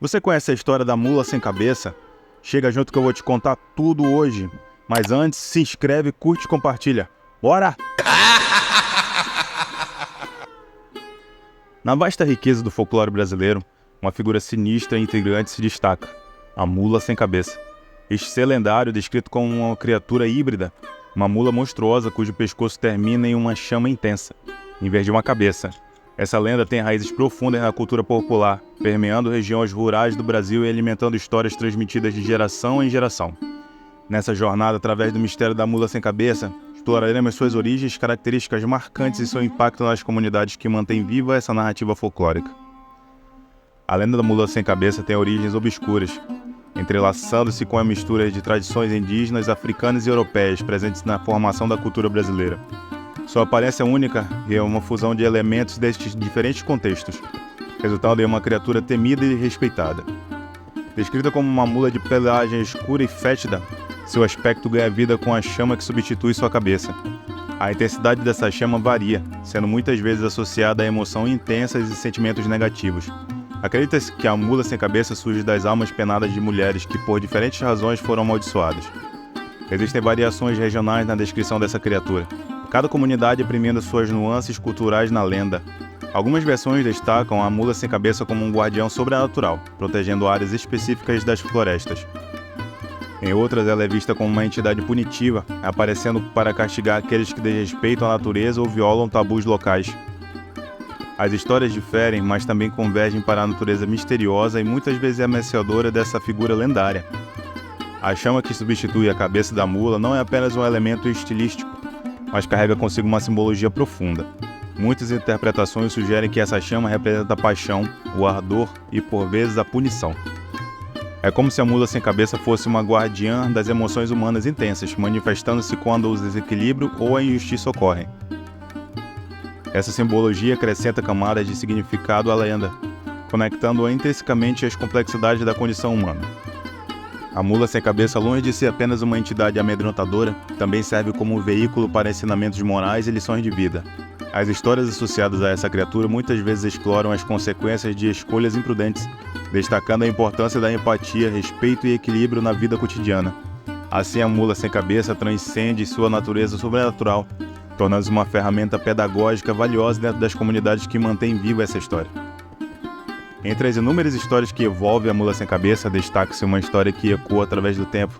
Você conhece a história da mula sem cabeça? Chega junto que eu vou te contar tudo hoje. Mas antes, se inscreve, curte e compartilha. Bora! Na vasta riqueza do folclore brasileiro, uma figura sinistra e intrigante se destaca: a mula sem cabeça. Este ser lendário, descrito como uma criatura híbrida, uma mula monstruosa cujo pescoço termina em uma chama intensa, em vez de uma cabeça. Essa lenda tem raízes profundas na cultura popular, permeando regiões rurais do Brasil e alimentando histórias transmitidas de geração em geração. Nessa jornada, através do mistério da mula sem cabeça, exploraremos suas origens, características marcantes e seu impacto nas comunidades que mantêm viva essa narrativa folclórica. A lenda da mula sem cabeça tem origens obscuras, entrelaçando-se com a mistura de tradições indígenas, africanas e europeias presentes na formação da cultura brasileira. Sua aparência única é uma fusão de elementos destes diferentes contextos, resultando em uma criatura temida e respeitada. Descrita como uma mula de pelagem escura e fétida, seu aspecto ganha vida com a chama que substitui sua cabeça. A intensidade dessa chama varia, sendo muitas vezes associada a emoções intensas e sentimentos negativos. Acredita-se que a mula sem cabeça surge das almas penadas de mulheres que, por diferentes razões, foram amaldiçoadas. Existem variações regionais na descrição dessa criatura, cada comunidade imprimindo suas nuances culturais na lenda. Algumas versões destacam a mula sem cabeça como um guardião sobrenatural, protegendo áreas específicas das florestas. Em outras, ela é vista como uma entidade punitiva, aparecendo para castigar aqueles que desrespeitam a natureza ou violam tabus locais. As histórias diferem, mas também convergem para a natureza misteriosa e muitas vezes ameaçadora dessa figura lendária. A chama que substitui a cabeça da mula não é apenas um elemento estilístico, mas carrega consigo uma simbologia profunda. Muitas interpretações sugerem que essa chama representa a paixão, o ardor e, por vezes, a punição. É como se a mula sem cabeça fosse uma guardiã das emoções humanas intensas, manifestando-se quando o desequilíbrio ou a injustiça ocorrem. Essa simbologia acrescenta camadas de significado à lenda, conectando-a intrinsecamente às complexidades da condição humana. A mula sem cabeça, longe de ser apenas uma entidade amedrontadora, também serve como um veículo para ensinamentos morais e lições de vida. As histórias associadas a essa criatura muitas vezes exploram as consequências de escolhas imprudentes, destacando a importância da empatia, respeito e equilíbrio na vida cotidiana. Assim, a mula sem cabeça transcende sua natureza sobrenatural, tornando-se uma ferramenta pedagógica valiosa dentro das comunidades que mantêm viva essa história. Entre as inúmeras histórias que envolvem a mula sem cabeça, destaca-se uma história que ecoa através do tempo.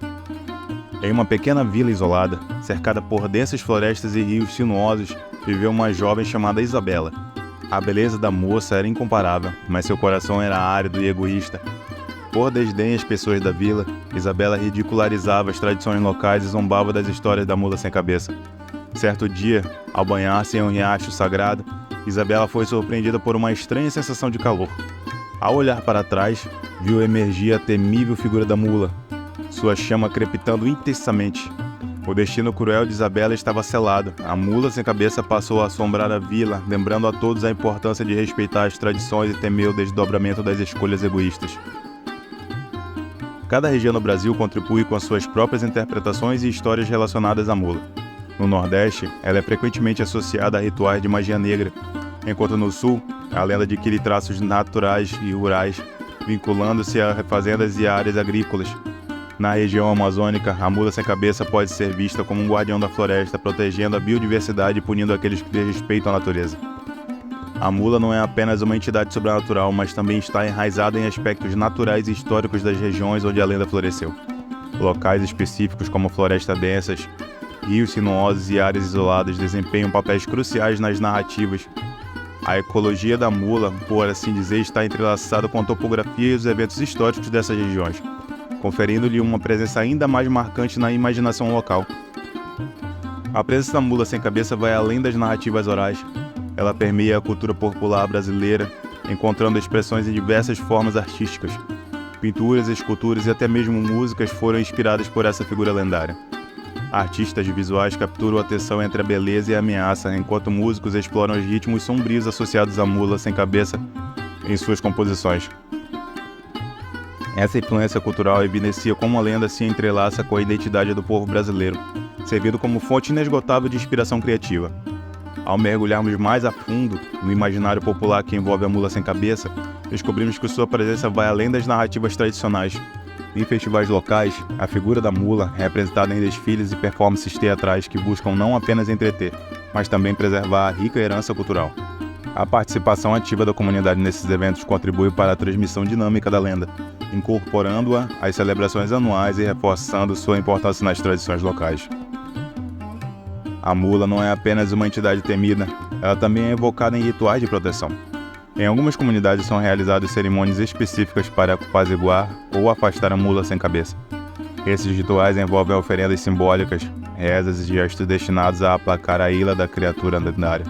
Em uma pequena vila isolada, cercada por densas florestas e rios sinuosos, viveu uma jovem chamada Isabela. A beleza da moça era incomparável, mas seu coração era árido e egoísta. Por desdém às pessoas da vila, Isabela ridicularizava as tradições locais e zombava das histórias da mula sem cabeça. Certo dia, ao banhar-se em um riacho sagrado, Isabela foi surpreendida por uma estranha sensação de calor. Ao olhar para trás, viu emergir a temível figura da mula, sua chama crepitando intensamente. O destino cruel de Isabela estava selado. A mula sem cabeça passou a assombrar a vila, lembrando a todos a importância de respeitar as tradições e temer o desdobramento das escolhas egoístas. Cada região no Brasil contribui com as suas próprias interpretações e histórias relacionadas à mula. No Nordeste, ela é frequentemente associada a rituais de magia negra, enquanto no Sul, a lenda adquire traços naturais e rurais, vinculando-se a fazendas e áreas agrícolas. Na região amazônica, a mula sem cabeça pode ser vista como um guardião da floresta, protegendo a biodiversidade e punindo aqueles que desrespeitam a natureza. A mula não é apenas uma entidade sobrenatural, mas também está enraizada em aspectos naturais e históricos das regiões onde a lenda floresceu. Locais específicos como florestas densas, rios sinuosos e áreas isoladas desempenham papéis cruciais nas narrativas. A ecologia da mula, por assim dizer, está entrelaçada com a topografia e os eventos históricos dessas regiões, conferindo-lhe uma presença ainda mais marcante na imaginação local. A presença da mula sem cabeça vai além das narrativas orais. Ela permeia a cultura popular brasileira, encontrando expressões em diversas formas artísticas. Pinturas, esculturas e até mesmo músicas foram inspiradas por essa figura lendária. Artistas visuais capturam a atenção entre a beleza e a ameaça, enquanto músicos exploram os ritmos sombrios associados à mula sem cabeça em suas composições. Essa influência cultural evidencia como a lenda se entrelaça com a identidade do povo brasileiro, servindo como fonte inesgotável de inspiração criativa. Ao mergulharmos mais a fundo no imaginário popular que envolve a mula sem cabeça, descobrimos que sua presença vai além das narrativas tradicionais. Em festivais locais, a figura da mula é representada em desfiles e performances teatrais que buscam não apenas entreter, mas também preservar a rica herança cultural. A participação ativa da comunidade nesses eventos contribui para a transmissão dinâmica da lenda, incorporando-a às celebrações anuais e reforçando sua importância nas tradições locais. A mula não é apenas uma entidade temida, ela também é evocada em rituais de proteção. Em algumas comunidades são realizadas cerimônias específicas para apaziguar ou afastar a mula sem cabeça. Esses rituais envolvem oferendas simbólicas, rezas e gestos destinados a aplacar a ira da criatura lendária.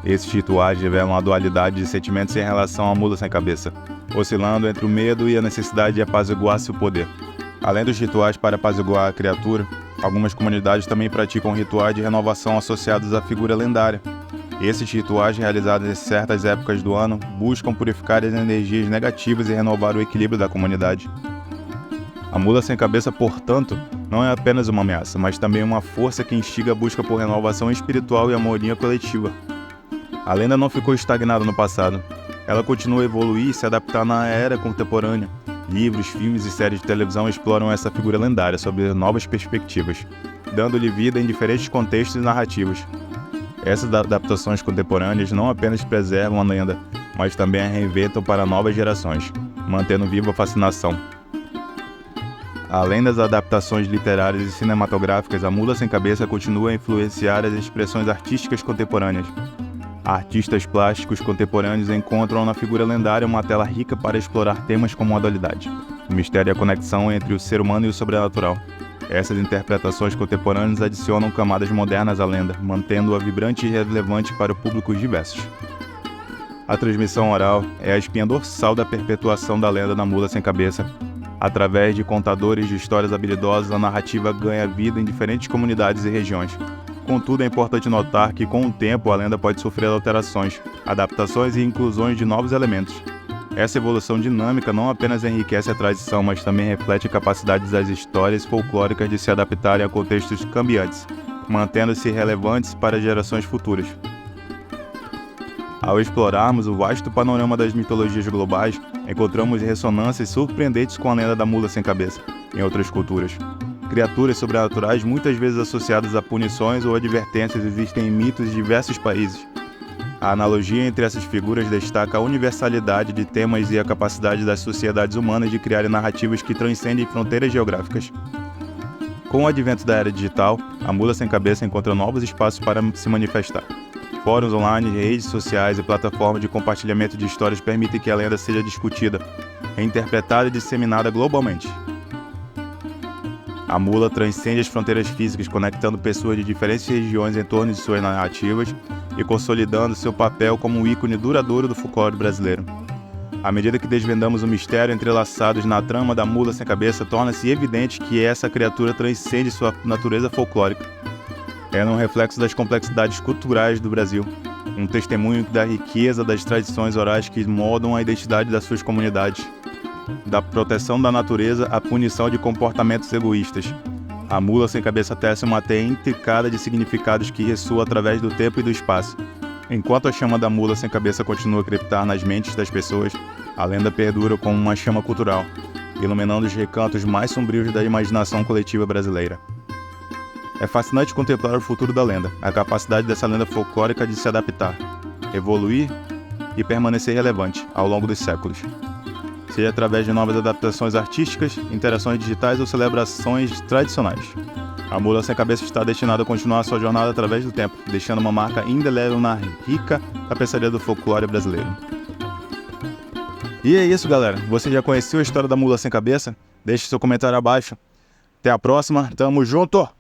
Esses rituais revelam a dualidade de sentimentos em relação à mula sem cabeça, oscilando entre o medo e a necessidade de apaziguar seu poder. Além dos rituais para apaziguar a criatura, algumas comunidades também praticam rituais de renovação associados à figura lendária. Esses rituais, realizados em certas épocas do ano, buscam purificar as energias negativas e renovar o equilíbrio da comunidade. A mula sem cabeça, portanto, não é apenas uma ameaça, mas também uma força que instiga a busca por renovação espiritual e harmonia coletiva. A lenda não ficou estagnada no passado. Ela continua a evoluir e se adaptar na era contemporânea. Livros, filmes e séries de televisão exploram essa figura lendária sob novas perspectivas, dando-lhe vida em diferentes contextos e narrativas. Essas adaptações contemporâneas não apenas preservam a lenda, mas também a reinventam para novas gerações, mantendo viva a fascinação. Além das adaptações literárias e cinematográficas, a mula sem cabeça continua a influenciar as expressões artísticas contemporâneas. Artistas plásticos contemporâneos encontram na figura lendária uma tela rica para explorar temas como a dualidade, o mistério e a conexão entre o ser humano e o sobrenatural. Essas interpretações contemporâneas adicionam camadas modernas à lenda, mantendo-a vibrante e relevante para públicos diversos. A transmissão oral é a espinha dorsal da perpetuação da lenda da mula sem cabeça. Através de contadores de histórias habilidosos, a narrativa ganha vida em diferentes comunidades e regiões. Contudo, é importante notar que, com o tempo, a lenda pode sofrer alterações, adaptações e inclusões de novos elementos. Essa evolução dinâmica não apenas enriquece a tradição, mas também reflete a capacidade das histórias folclóricas de se adaptarem a contextos cambiantes, mantendo-se relevantes para gerações futuras. Ao explorarmos o vasto panorama das mitologias globais, encontramos ressonâncias surpreendentes com a lenda da mula sem cabeça em outras culturas. Criaturas sobrenaturais, muitas vezes associadas a punições ou advertências, existem em mitos de diversos países. A analogia entre essas figuras destaca a universalidade de temas e a capacidade das sociedades humanas de criarem narrativas que transcendem fronteiras geográficas. Com o advento da era digital, a mula sem cabeça encontra novos espaços para se manifestar. Fóruns online, redes sociais e plataformas de compartilhamento de histórias permitem que a lenda seja discutida, reinterpretada e disseminada globalmente. A mula transcende as fronteiras físicas, conectando pessoas de diferentes regiões em torno de suas narrativas e consolidando seu papel como um ícone duradouro do folclore brasileiro. À medida que desvendamos o mistério entrelaçados na trama da mula sem cabeça, torna-se evidente que essa criatura transcende sua natureza folclórica. Ela é um reflexo das complexidades culturais do Brasil, um testemunho da riqueza das tradições orais que moldam a identidade das suas comunidades. Da proteção da natureza à punição de comportamentos egoístas. A mula sem cabeça tece uma teia intricada de significados que ressoa através do tempo e do espaço. Enquanto a chama da mula sem cabeça continua a crepitar nas mentes das pessoas, a lenda perdura como uma chama cultural, iluminando os recantos mais sombrios da imaginação coletiva brasileira. É fascinante contemplar o futuro da lenda, a capacidade dessa lenda folclórica de se adaptar, evoluir e permanecer relevante ao longo dos séculos. Seja através de novas adaptações artísticas, interações digitais ou celebrações tradicionais. A mula sem cabeça está destinada a continuar sua jornada através do tempo, deixando uma marca indelével na rica tapeçaria do folclore brasileiro. E é isso, galera. Você já conheceu a história da mula sem cabeça? Deixe seu comentário abaixo. Até a próxima. Tamo junto!